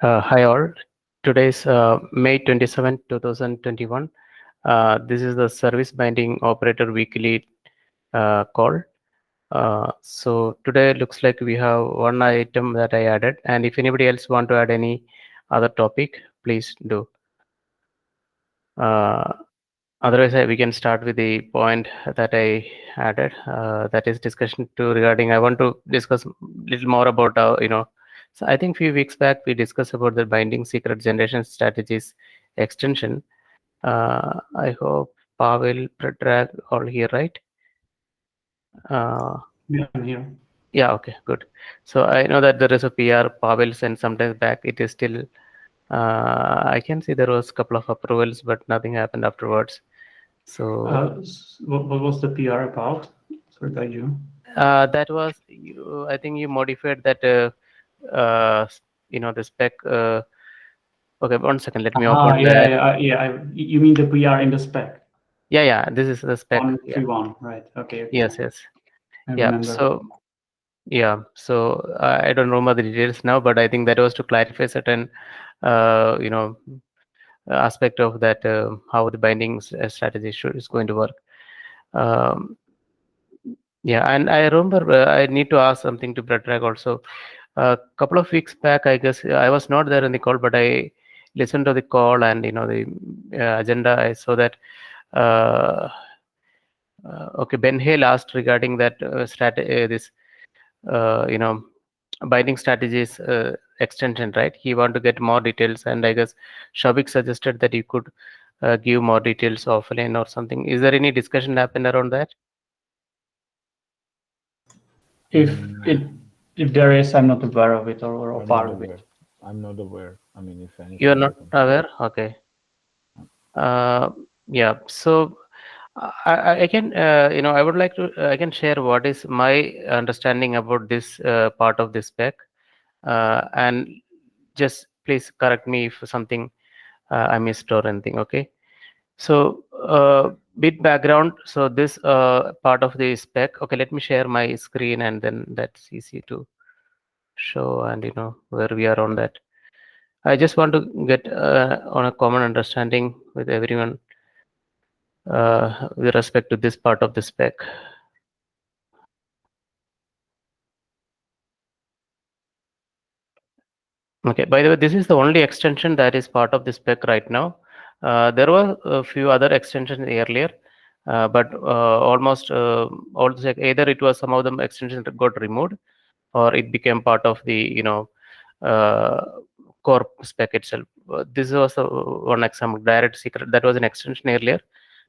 Hi all. Today is May 27, 2021. This is the service binding operator weekly call. So today looks like we have one item that I added, and if anybody else want to add any other topic, please do. Uh, Otherwise, we can start with the point that I added. That is discussion to regarding. I want to discuss little more about So I think few weeks back we discussed about the binding secret generation strategies extension. I hope Pavel, Predrag, all here, right? Yeah, I'm here. Yeah. Okay. Good. So I know that there is a PR Pavel sent sometimes back. It is still. I can see there was a couple of approvals, but nothing happened afterwards. So What was the PR about? Sorry, Kaiju. that was you. I think you modified that. The spec. Okay, 1 second. Let me open that. You mean the PR in the spec? Yeah, yeah. This is the spec. Yeah. 131, right? Okay. Yes, yes. I Yeah. remember. So yeah. So I don't remember the details now, but I think that was to clarify certain, uh, you know, aspect of that how the binding strategy is going to work. Um, yeah, and I remember I need to ask something to Predrag also. A couple of weeks back, I guess I was not there in the call, but I listened to the call and the agenda. I saw that. Uh, okay, Ben Hale asked regarding that this binding strategies extension, right? He want to get more details, and I guess Shabik suggested that you could give more details offline or something. Is there any discussion happened around that? If Mm, it if there is, I'm not aware of it or I'm not part of it. aware. I'm not aware. I mean, if You are anything not happened. aware? Okay. Uh, yeah. So I can, I would like to, I can share what is my understanding about this part of this spec, and just please correct me if something I missed or anything. Okay. So bit background. So this part of the spec. Okay, let me share my screen, and then that's easy to show, and where we are on that. I just want to get on a common understanding with everyone with respect to this part of the spec. Okay, by the way, this is the only extension that is part of the spec right now. There were a few other extensions earlier, but almost all the either it was some of them extensions that got removed, or it became part of the uh, core spec itself. This was one example, direct secret, that was an extension earlier,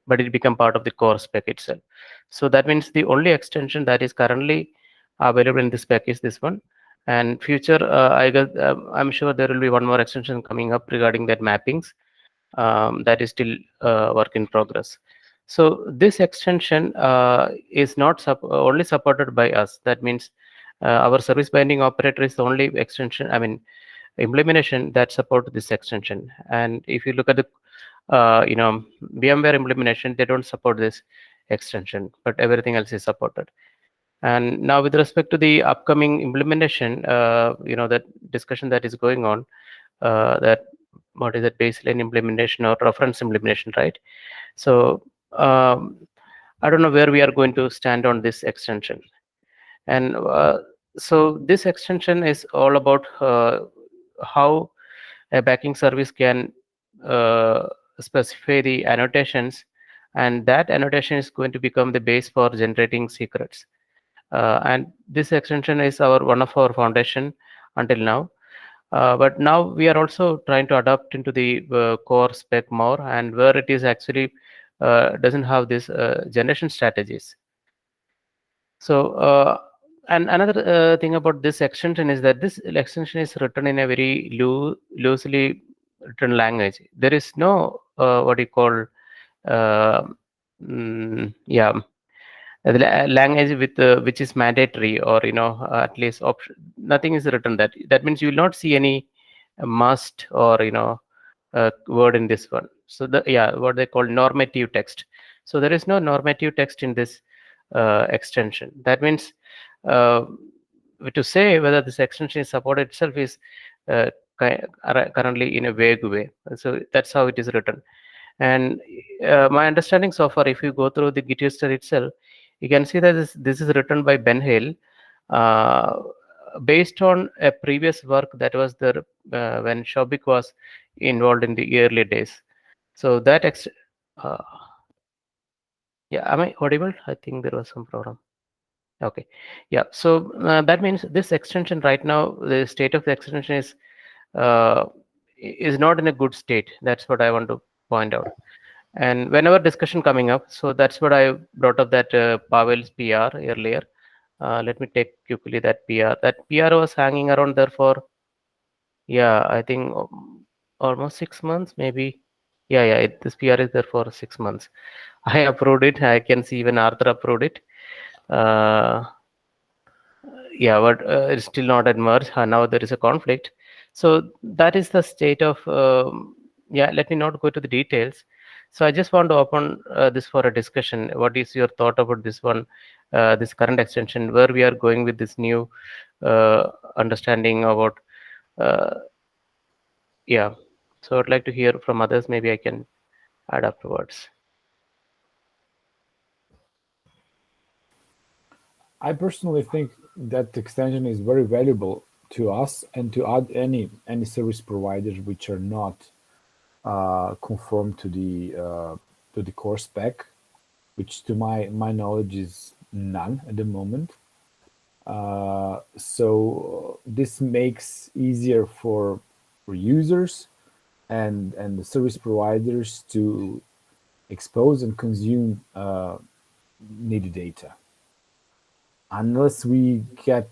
but it became part of the core spec itself. So that means the only extension that is currently available in the spec is this one. And future, I guess, I'm sure there will be one more extension coming up regarding that mappings. That is still work in progress. So this extension is not only supported by us. That means our service binding operator is the only extension, I mean, implementation that support this extension. And if you look at the VMware implementation, they don't support this extension, but everything else is supported. And now with respect to the upcoming implementation, that discussion that is going on, that what is it, baseline implementation or reference implementation, right? So I don't know where we are going to stand on this extension. And so this extension is all about how a backing service can uh, specify the annotations, and that annotation is going to become the base for generating secrets. And this extension is one of our foundation until now. But now we are also trying to adapt into the core spec more, and where it is actually doesn't have this generation strategies. So and another thing about this extension is that this extension is written in a very loosely written language. There is no what you call uh, yeah, the language with which is mandatory, or at least option. Nothing is written that. That means you will not see any must or word in this one. So what they call normative text. So there is no normative text in this extension. That means uh, to say whether this extension is supported itself is currently in a vague way. So that's how it is written. And my understanding so far, if you go through the Git history itself, you can see that this is written by Ben Hale based on a previous work that was there when Shobik was involved in the early days. So that yeah, am I audible? I think there was some problem. Okay, yeah. So that means this extension right now, the state of the extension is not in a good state. That's what I want to point out. And whenever discussion coming up, so that's what I brought up that Pavel's PR earlier. Let me take quickly that PR. That PR was hanging around there for, yeah, I think almost 6 months, maybe. Yeah. This PR is there for 6 months. I approved it. I can see even Arthur approved it. Yeah, but it's still not at merge. Now there is a conflict. So that is the state of, yeah, let me not go to the details. So I just want to open this for a discussion. What is your thought about this one, this current extension, where we are going with this new understanding about, yeah. So I'd like to hear from others. Maybe I can add afterwards. I personally think that extension is very valuable to us and to add any service providers which are not conform to the core spec, which to my knowledge is none at the moment. So this makes easier for users and the service providers to expose and consume needed data. Unless we get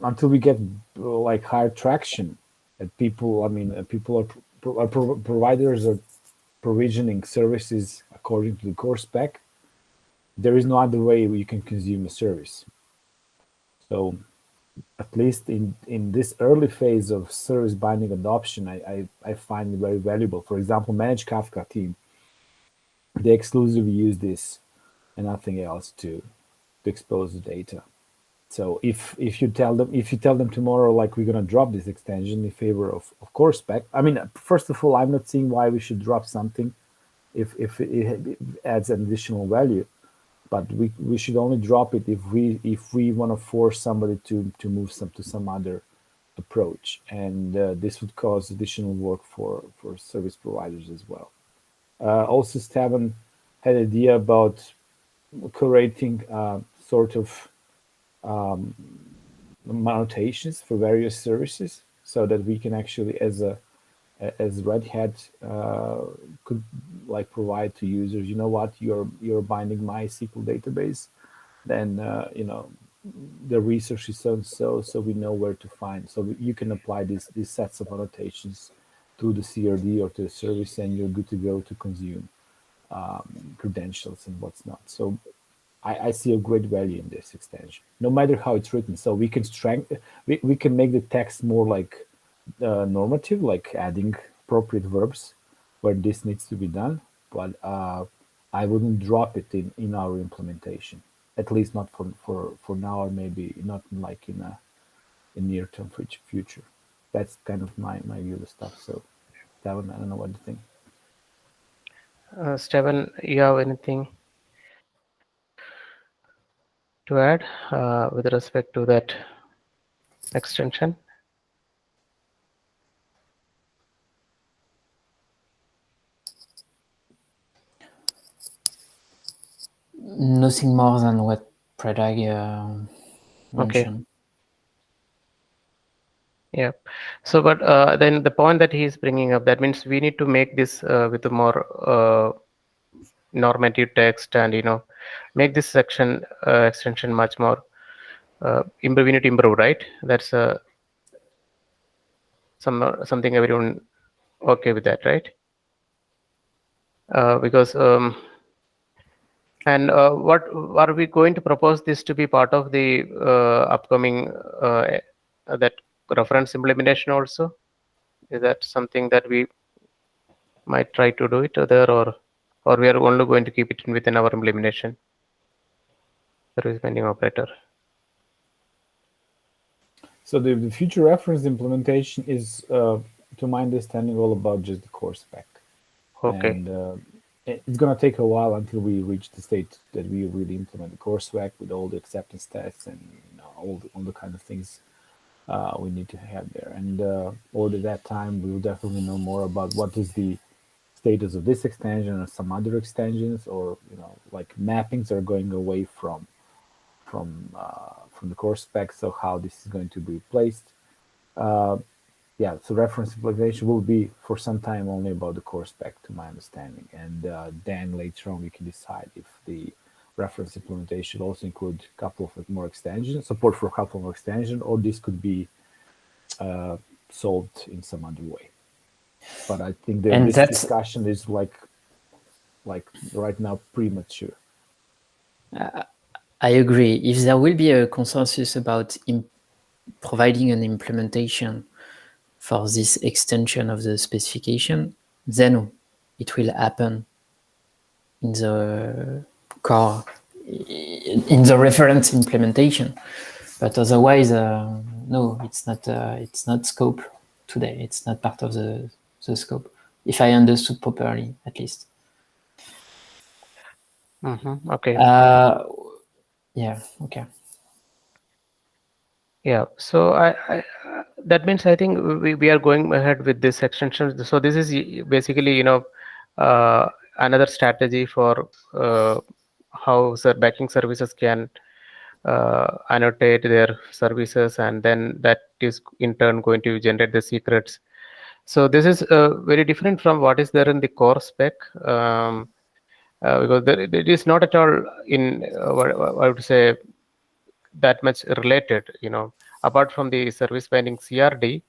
until we get like higher traction, that people, I mean, people are providers are provisioning services according to the core spec, there is no other way you can consume a service. So at least in this early phase of service binding adoption, I find it very valuable. For example, Managed Kafka team, they exclusively use this and nothing else to expose the data. So if you tell them tomorrow, like, we're gonna drop this extension in favor of core spec, I mean, first of all, I'm not seeing why we should drop something if it adds an additional value, but we should only drop it if we want to force somebody to move to some other approach, and this would cause additional work for service providers as well. Also, Steven had an idea about creating sort of annotations for various services, so that we can actually, as Red Hat, could like provide to users, you know what, you're binding MySQL database, then you know, the research is so and so we know where to find. So you can apply these sets of annotations to the CRD or to the service, and you're good to go to consume credentials and what's not. So I see a great value in this extension, no matter how it's written. So we can we can make the text more like normative, like adding appropriate verbs where this needs to be done. But I wouldn't drop it in our implementation, at least not for now, or maybe not like in near term future. That's kind of my view of the stuff. So that one, I don't know what to think. Steven, you have anything to add with respect to that extension? Nothing more than what Predag mentioned. Okay. Yeah. So, but then the point that he is bringing up, that means we need to make this with a more normative text, and make this section extension much more improve. We need to improve, right? That's something everyone okay with that, right? Because and what are we going to propose this to be part of the upcoming that reference implementation also? Is that something that we might try to do it there, or we are only going to keep it within our implementation? Service binding operator. So the future reference implementation is, to my understanding, all about just the core spec. Okay. And it's going to take a while until we reach the state that we really implement the core spec with all the acceptance tests and all the kind of things we need to have there. And over that time, we will definitely know more about what is the status of this extension or some other extensions, or like mappings are going away from the core spec. So how this is going to be replaced. Yeah, so reference implementation will be for some time only about the core spec, to my understanding. And then later on, we can decide if the reference implementation also include a couple of more extensions, support for a couple more extensions, or this could be solved in some other way. But I think that this discussion is like right now premature. I agree. If there will be a consensus about providing an implementation for this extension of the specification, then it will happen in the core, in the reference implementation. But otherwise, no, it's not scope today. It's not part of the scope, if I understood properly, at least. Okay. Yeah. Okay. Yeah. So I that means I think we are going ahead with this extension. So this is basically another strategy for how backing services can annotate their services, and then that is in turn going to generate the secrets. So this is very different from what is there in the core spec, because it is not at all in what I would say that much related, apart from the service binding CRD.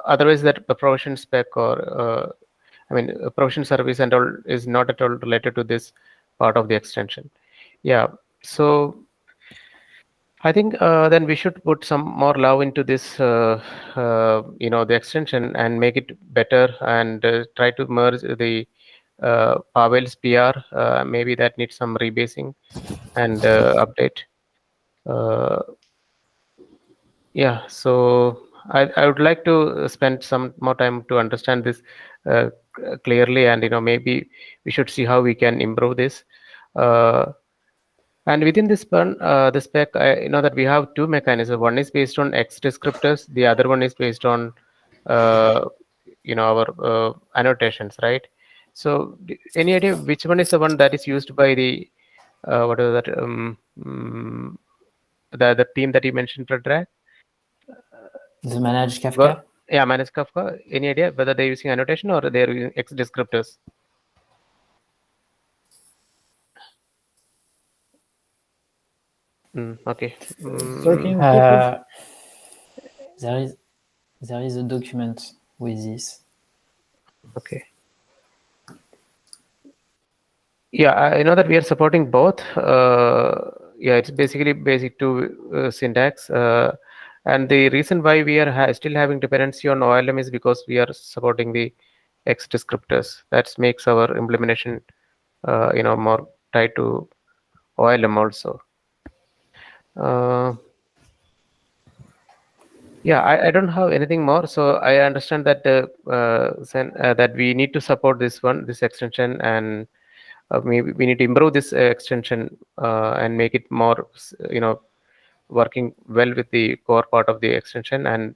Otherwise, that the provision spec or provision service and all is not at all related to this part of the extension. Yeah. So I think then we should put some more love into this, the extension, and make it better, and try to merge the Pavel's PR. Maybe that needs some rebasing and update. Yeah, so I would like to spend some more time to understand this clearly, and maybe we should see how we can improve this. And within this the spec, I know that we have two mechanisms. One is based on X descriptors. The other one is based on our annotations, right? So any idea which one is the one that is used by the what is that the team that you mentioned, Predrag? The managed Kafka? Yeah, managed Kafka. Any idea whether they're using annotation or they're using X descriptors? Okay. There is a document with this. Okay. Yeah, I know that we are supporting both. Yeah, it's basically basic to syntax. And the reason why we are still having dependency on OLM is because we are supporting the X descriptors. That makes our implementation, more tied to OLM also. Yeah, I don't have anything more. So I understand that that we need to support this extension, and maybe we need to improve this extension and make it more, working well with the core part of the extension, and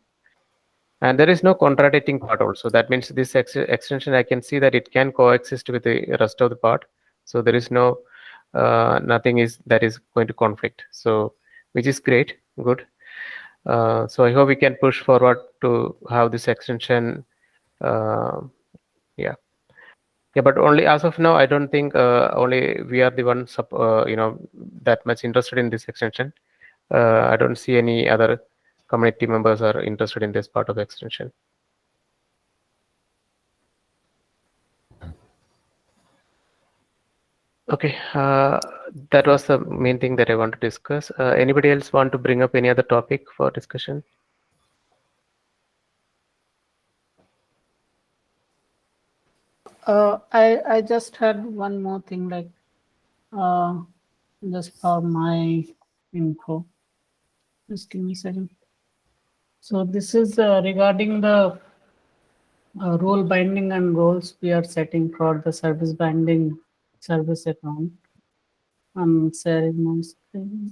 there is no contradicting part also. That means this extension, I can see that it can coexist with the rest of the part. So there is no nothing that is going to conflict. So which is great, good. So I hope we can push forward to have this extension. Yeah, but only as of now, I don't think only we are the ones that much interested in this extension. I don't see any other community members are interested in this part of the extension. Okay, that was the main thing that I want to discuss. Anybody else want to bring up any other topic for discussion? I just had one more thing, like just for my info. Just give me a second. So this is regarding the role binding and roles we are setting for the service binding service account. I'm sharing my screen.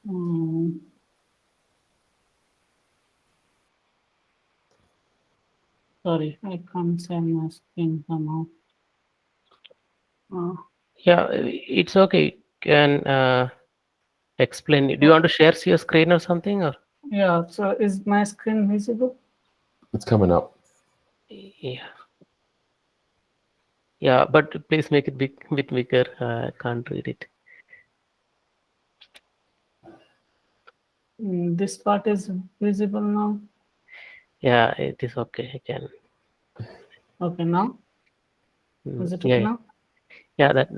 Um, sorry, I can't share my screen somehow. Yeah, it's okay. Can explain. Do you want to share your screen or something? Or Yeah, so is my screen visible? It's coming up. yeah, yeah. But please make it bit bigger. I can't read it. This part is visible now. Yeah, it is okay. I can. Okay, now is it Yeah, okay now? yeah. That.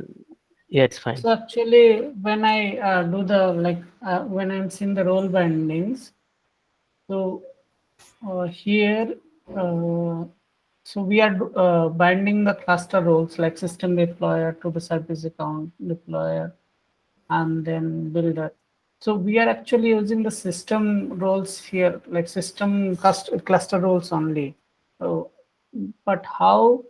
Yeah, it's fine. So actually, when I do the when I'm seeing the role bindings, so here, so we are binding the cluster roles like system deployer to the service account deployer, and then builder. So we are actually using the system roles here, like system cluster roles only. So, but how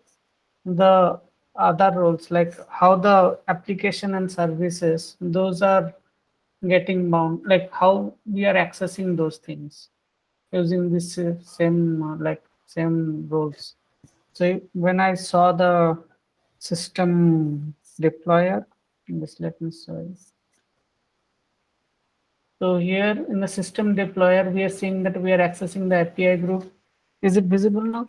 the other roles, like how the application and services, those are getting bound, like how we are accessing those things using this same same roles. So when I saw the system deployer, just let me show you. So here in the system deployer, we are seeing that we are accessing the API group. Is it visible now?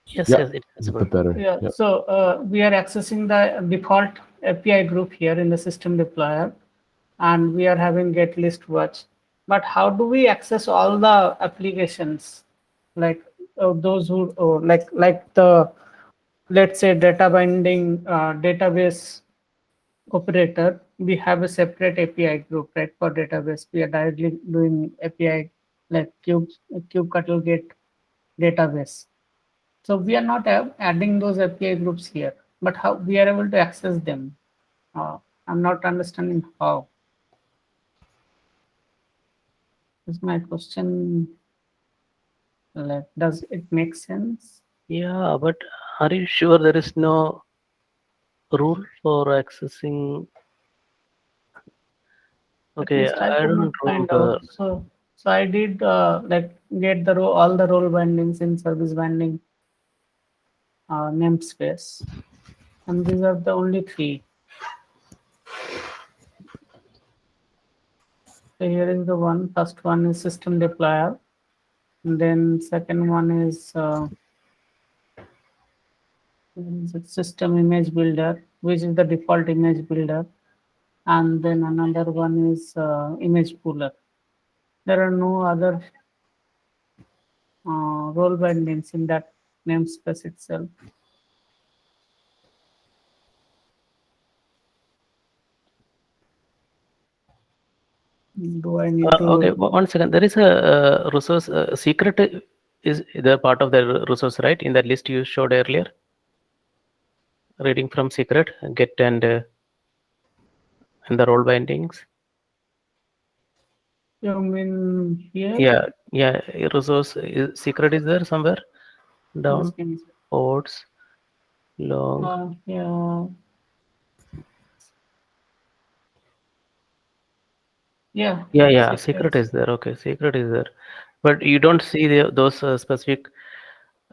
Yes, Yep. yes, it's It's a visible. bit better. Yeah. Yep. So we are accessing the default API group here in the system deployer, and we are having get list watch. But how do we access all the applications, like those who like the, let's say, data binding database operator? We have a separate API group, right? For database, we are directly doing API like kubectl get database. So we are not adding those API groups here, but how we are able to access them? I'm not understanding how. Is my question, like, does it make sense? Yeah, but are you sure there is no rule for accessing? At Okay, least I I could don't not find remember. out. So I did like get the all the role bindings in service binding namespace, and these are the only three. So here is the one. First one is system deployer, and then second one is system image builder, which is the default image builder, and then another one is image pooler. There are no other role bindings in that namespace itself. Do I need to? Okay, 1 second. There is a resource secret is the part of the resource, right? In that list you showed earlier. Reading from secret, get and the role bindings. You mean here? Yeah, yeah. Resource secret is there somewhere down. Just give me a sec. Ports long. Yeah. Yeah. Yeah. Secret is there. Okay, secret is there, but you don't see those specific.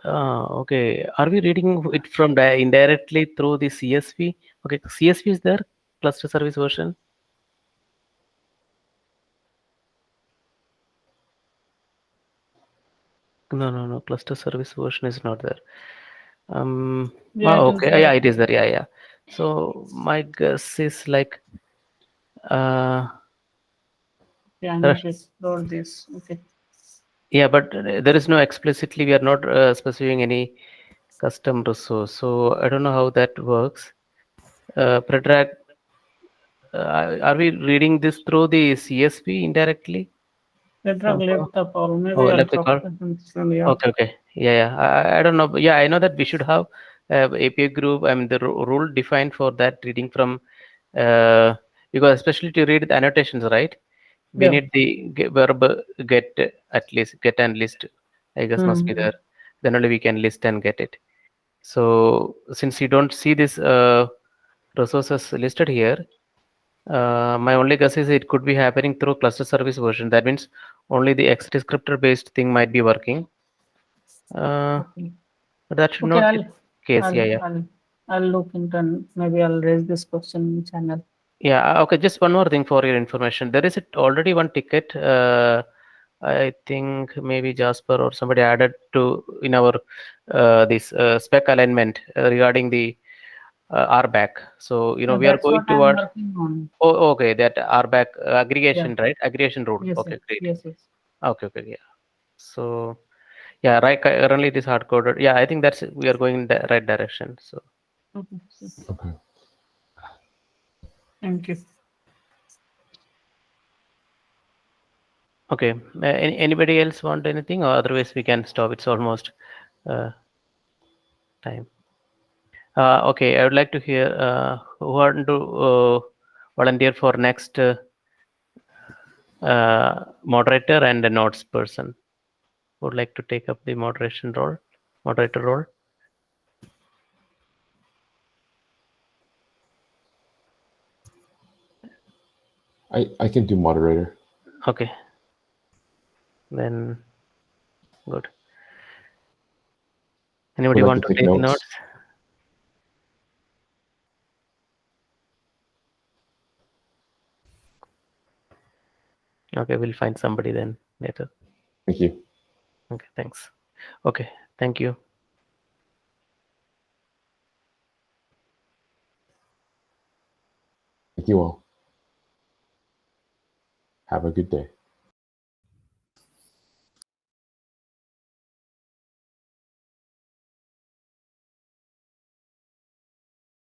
Okay, are we reading it from indirectly through the CSV? Okay, CSV is there, cluster service version. No, cluster service version is not there. Yeah, it is okay, there. yeah, it is there. Yeah. So my guess is like, Yeah, I need to explore this. Okay. yeah, but there is no explicitly. We are not specifying any custom resource. So I don't know how that works. Predrag, are we reading this through the CSV indirectly? Petra left the call. Maybe Oh, I'll left the talk call. to him slowly. Okay. Yeah, I don't know. But yeah, I know that we should have API group. I mean, the rule defined for that reading from, because especially to read the annotations, right? We Yeah. need the verb get at least, get and list. I guess must be Mhm. there. Then only we can list and get it. So since you don't see this resources listed here, my only guess is it could be happening through cluster service version. That means only the X descriptor based thing might be working. Okay. But that should Okay, not be the case. I'll, Yeah, yeah. I'll look into and maybe I'll raise this question in the channel. Yeah, okay. Just one more thing for your information. There is already one ticket. I think maybe Jasper or somebody added to in our this spec alignment regarding the RBAC. So Yeah, we are that's going what I'm toward. working on. Oh, okay. That RBAC Yeah. aggregation, right? Aggregation rule. Yes, Okay, yes, great. yes, yes. Okay, okay, yeah. So yeah, right. Currently, it is hard coded. Yeah, I think that's we are going in the right direction. So. Okay. Okay. Thank you. Okay. Anybody else want anything, or otherwise we can stop? It's almost time. Okay, I would like to hear who want to volunteer for next moderator and a notes person. Would like to take up the moderator role. I can do moderator. Okay. Then good. Anybody Would like want to to take take notes? notes? Okay, we'll find somebody then later. Thank you. Okay, thanks. Okay, thank you. Thank you all. Have a good day.